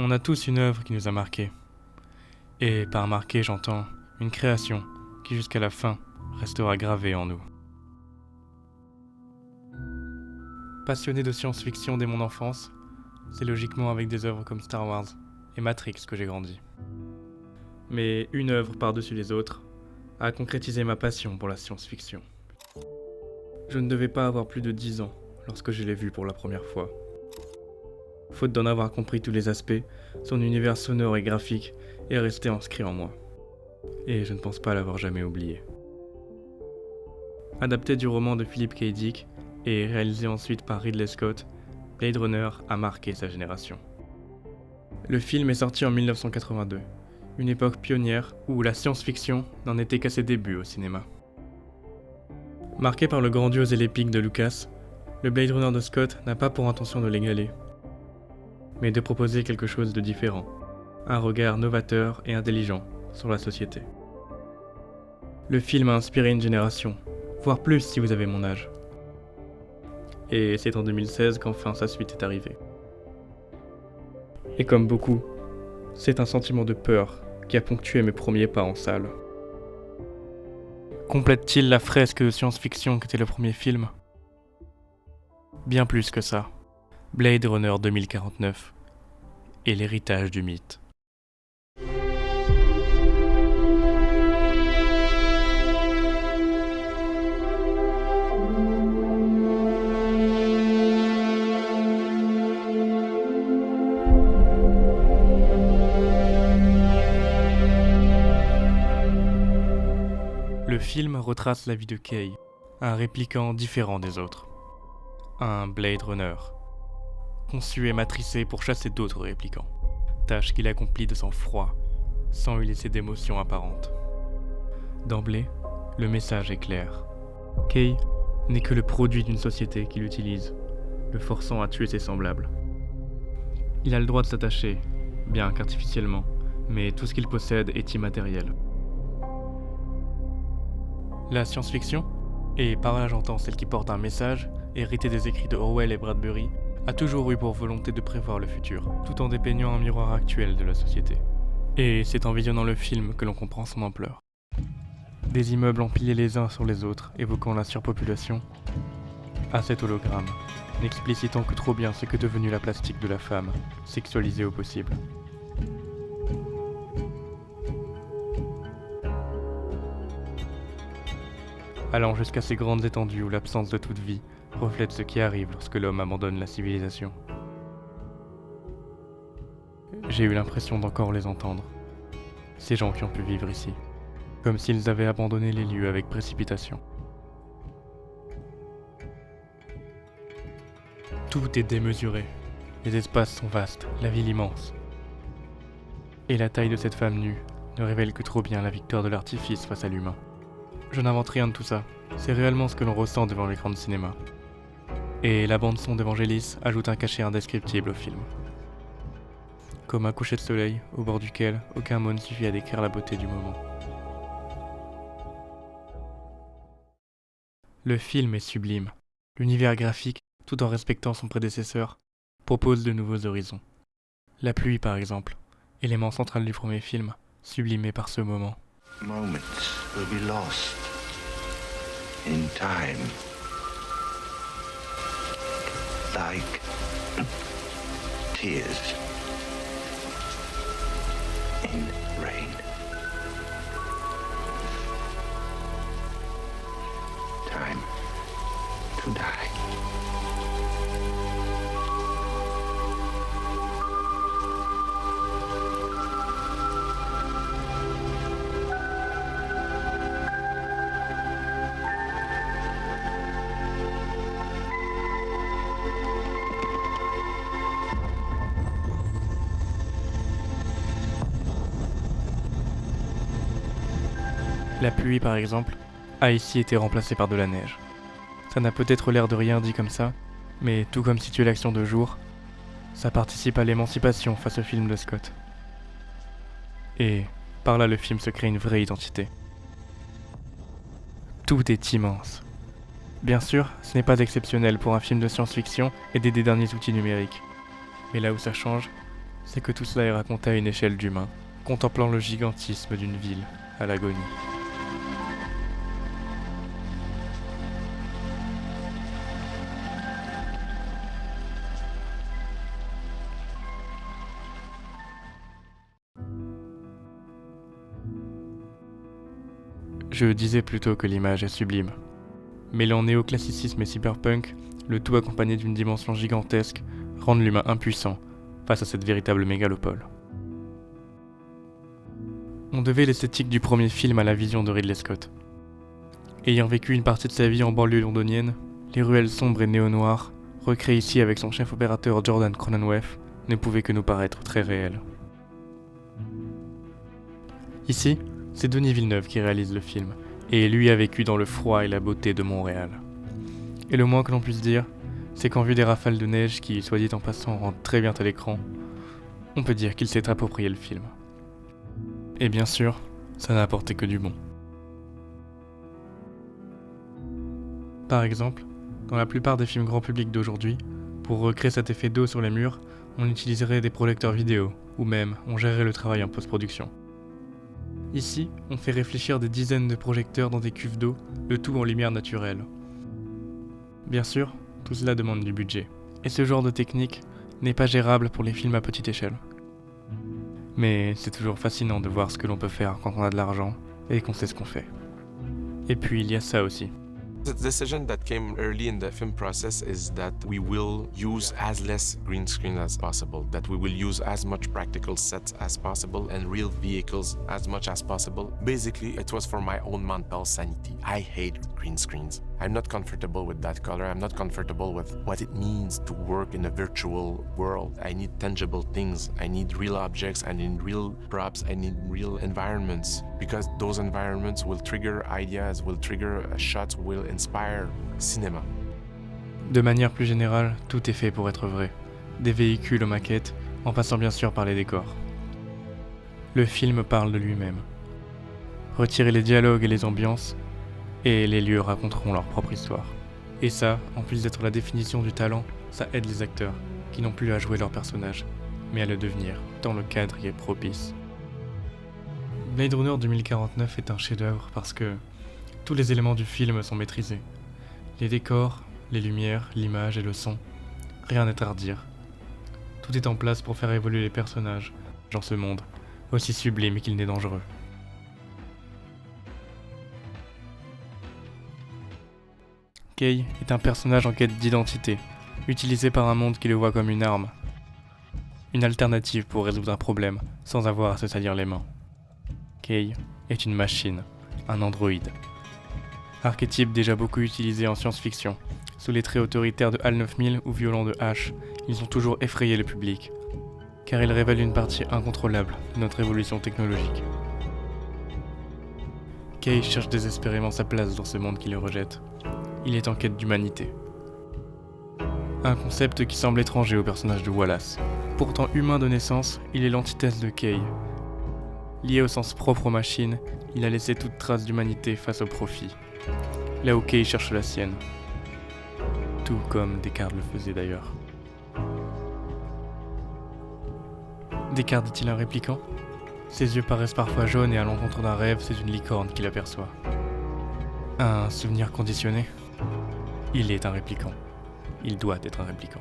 On a tous une œuvre qui nous a marqués. Et par marqué, j'entends une création qui jusqu'à la fin restera gravée en nous. Passionné de science-fiction dès mon enfance, c'est logiquement avec des œuvres comme Star Wars et Matrix que j'ai grandi. Mais une œuvre par-dessus les autres a concrétisé ma passion pour la science-fiction. Je ne devais pas avoir plus de 10 ans lorsque je l'ai vue pour la première fois. Faute d'en avoir compris tous les aspects, son univers sonore et graphique est resté inscrit en moi. Et je ne pense pas l'avoir jamais oublié. Adapté du roman de Philip K. Dick et réalisé ensuite par Ridley Scott, Blade Runner a marqué sa génération. Le film est sorti en 1982, une époque pionnière où la science-fiction n'en était qu'à ses débuts au cinéma. Marqué par le grandiose et l'épique de Lucas, le Blade Runner de Scott n'a pas pour intention de l'égaler, mais de proposer quelque chose de différent, un regard novateur et intelligent sur la société. Le film a inspiré une génération, voire plus si vous avez mon âge. Et c'est en 2016 qu'enfin sa suite est arrivée. Et comme beaucoup, c'est un sentiment de peur qui a ponctué mes premiers pas en salle. Complète-t-il la fresque de science-fiction qu'était le premier film ? Bien plus que ça. Blade Runner 2049 et l'héritage du mythe. Le film retrace la vie de Kay, un répliquant différent des autres. Un Blade Runner, conçu et matricé pour chasser d'autres répliquants, tâche qu'il accomplit de sang-froid, sans lui laisser d'émotion apparente. D'emblée, le message est clair. Kay n'est que le produit d'une société qui l'utilise, le forçant à tuer ses semblables. Il a le droit de s'attacher, bien qu'artificiellement, mais tout ce qu'il possède est immatériel. La science-fiction, et par là j'entends celle qui porte un message, hérité des écrits de Orwell et Bradbury, a toujours eu pour volonté de prévoir le futur, tout en dépeignant un miroir actuel de la société. Et c'est en visionnant le film que l'on comprend son ampleur. Des immeubles empilés les uns sur les autres, évoquant la surpopulation, à cet hologramme, n'explicitant que trop bien ce qu'est devenu la plastique de la femme, sexualisée au possible. Allant jusqu'à ces grandes étendues où l'absence de toute vie reflète ce qui arrive lorsque l'homme abandonne la civilisation. J'ai eu l'impression d'encore les entendre, ces gens qui ont pu vivre ici, comme s'ils avaient abandonné les lieux avec précipitation. Tout est démesuré, les espaces sont vastes, la ville immense. Et la taille de cette femme nue ne révèle que trop bien la victoire de l'artifice face à l'humain. Je n'invente rien de tout ça, c'est réellement ce que l'on ressent devant l'écran de cinéma. Et la bande-son d'Evangelis ajoute un cachet indescriptible au film. Comme un coucher de soleil, au bord duquel aucun mot ne suffit à décrire la beauté du moment. Le film est sublime. L'univers graphique, tout en respectant son prédécesseur, propose de nouveaux horizons. La pluie par exemple, élément central du premier film, sublimé par ce moment. Moments will be lost in time, like tears in rain. Time to die. La pluie, par exemple, a ici été remplacée par de la neige. Ça n'a peut-être l'air de rien dit comme ça, mais tout comme situer l'action de jour, ça participe à l'émancipation face au film de Scott. Et par là, le film se crée une vraie identité. Tout est immense. Bien sûr, ce n'est pas exceptionnel pour un film de science-fiction aider des derniers outils numériques. Mais là où ça change, c'est que tout cela est raconté à une échelle d'humain, contemplant le gigantisme d'une ville à l'agonie. Je disais plutôt que l'image est sublime. Mêlant néoclassicisme et cyberpunk, le tout accompagné d'une dimension gigantesque, rendent l'humain impuissant face à cette véritable mégalopole. On devait l'esthétique du premier film à la vision de Ridley Scott. Ayant vécu une partie de sa vie en banlieue londonienne, les ruelles sombres et néo-noires, recréées ici avec son chef opérateur Jordan Cronenweth, ne pouvaient que nous paraître très réelles. Ici, c'est Denis Villeneuve qui réalise le film, et lui a vécu dans le froid et la beauté de Montréal. Et le moins que l'on puisse dire, c'est qu'en vue des rafales de neige qui, soit dit en passant, rentrent très bien à l'écran, on peut dire qu'il s'est approprié le film. Et bien sûr, ça n'a apporté que du bon. Par exemple, dans la plupart des films grand public d'aujourd'hui, pour recréer cet effet d'eau sur les murs, on utiliserait des projecteurs vidéo, ou même on gérerait le travail en post-production. Ici, on fait réfléchir des dizaines de projecteurs dans des cuves d'eau, le tout en lumière naturelle. Bien sûr, tout cela demande du budget, et ce genre de technique n'est pas gérable pour les films à petite échelle. Mais c'est toujours fascinant de voir ce que l'on peut faire quand on a de l'argent et qu'on sait ce qu'on fait. Et puis il y a ça aussi. The decision that came early in the film process is that we will use as less green screen as possible, that we will use as much practical sets as possible and real vehicles as much as possible. Basically, it was for my own mental sanity. I hate green screens. I'm not comfortable with that color. I'm not comfortable with what it means to work in a virtual world. I need tangible things. I need real objects. I need real props. I need real environments. Because those environments will trigger ideas, will trigger shots, will inspire cinema. De manière plus générale, tout est fait pour être vrai. Des véhicules aux maquettes, en passant bien sûr par les décors. Le film parle de lui-même. Retirez les dialogues et les ambiances, et les lieux raconteront leur propre histoire. Et ça, en plus d'être la définition du talent, ça aide les acteurs, qui n'ont plus à jouer leur personnage, mais à le devenir, tant le cadre y est propice. Blade Runner 2049 est un chef-d'œuvre parce que tous les éléments du film sont maîtrisés. Les décors, les lumières, l'image et le son, rien n'est à redire. Tout est en place pour faire évoluer les personnages dans ce monde, aussi sublime qu'il n'est dangereux. Kay est un personnage en quête d'identité, utilisé par un monde qui le voit comme une arme. Une alternative pour résoudre un problème, sans avoir à se salir les mains. Kay est une machine, un androïde. Archétype déjà beaucoup utilisé en science-fiction. Sous les traits autoritaires de HAL 9000 ou violents de H, ils ont toujours effrayé le public, car ils révèlent une partie incontrôlable de notre évolution technologique. Kay cherche désespérément sa place dans ce monde qui le rejette. Il est en quête d'humanité. Un concept qui semble étranger au personnage de Wallace. Pourtant humain de naissance, il est l'antithèse de Kay. Lié au sens propre aux machines, il a laissé toute trace d'humanité face au profit. Là où Kay cherche la sienne. Tout comme Descartes le faisait d'ailleurs. Descartes est-il un répliquant ? Ses yeux paraissent parfois jaunes et à l'encontre d'un rêve, c'est une licorne qu'il aperçoit. Un souvenir conditionné ? Il est un répliquant. Il doit être un répliquant.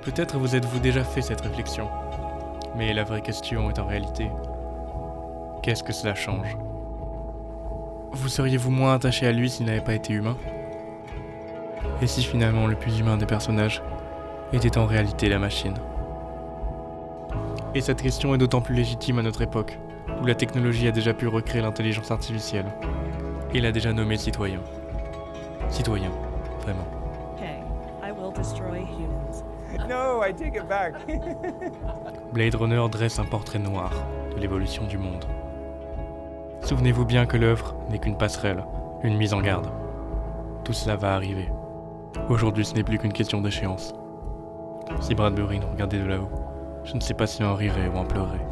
Peut-être vous êtes-vous déjà fait cette réflexion. Mais la vraie question est en réalité, qu'est-ce que cela change ? Vous seriez-vous moins attaché à lui s'il n'avait pas été humain ? Et si finalement le plus humain des personnages était en réalité la machine ? Et cette question est d'autant plus légitime à notre époque, où la technologie a déjà pu recréer l'intelligence artificielle, et l'a déjà nommé citoyen. Citoyen, vraiment. Okay, I will destroy humans. No, I take it back. Blade Runner dresse un portrait noir de l'évolution du monde. Souvenez-vous bien que l'œuvre n'est qu'une passerelle, une mise en garde. Tout cela va arriver. Aujourd'hui, ce n'est plus qu'une question d'échéance. Si Bradbury nous regardait de là-haut, je ne sais pas s'il en rirait ou en pleurait.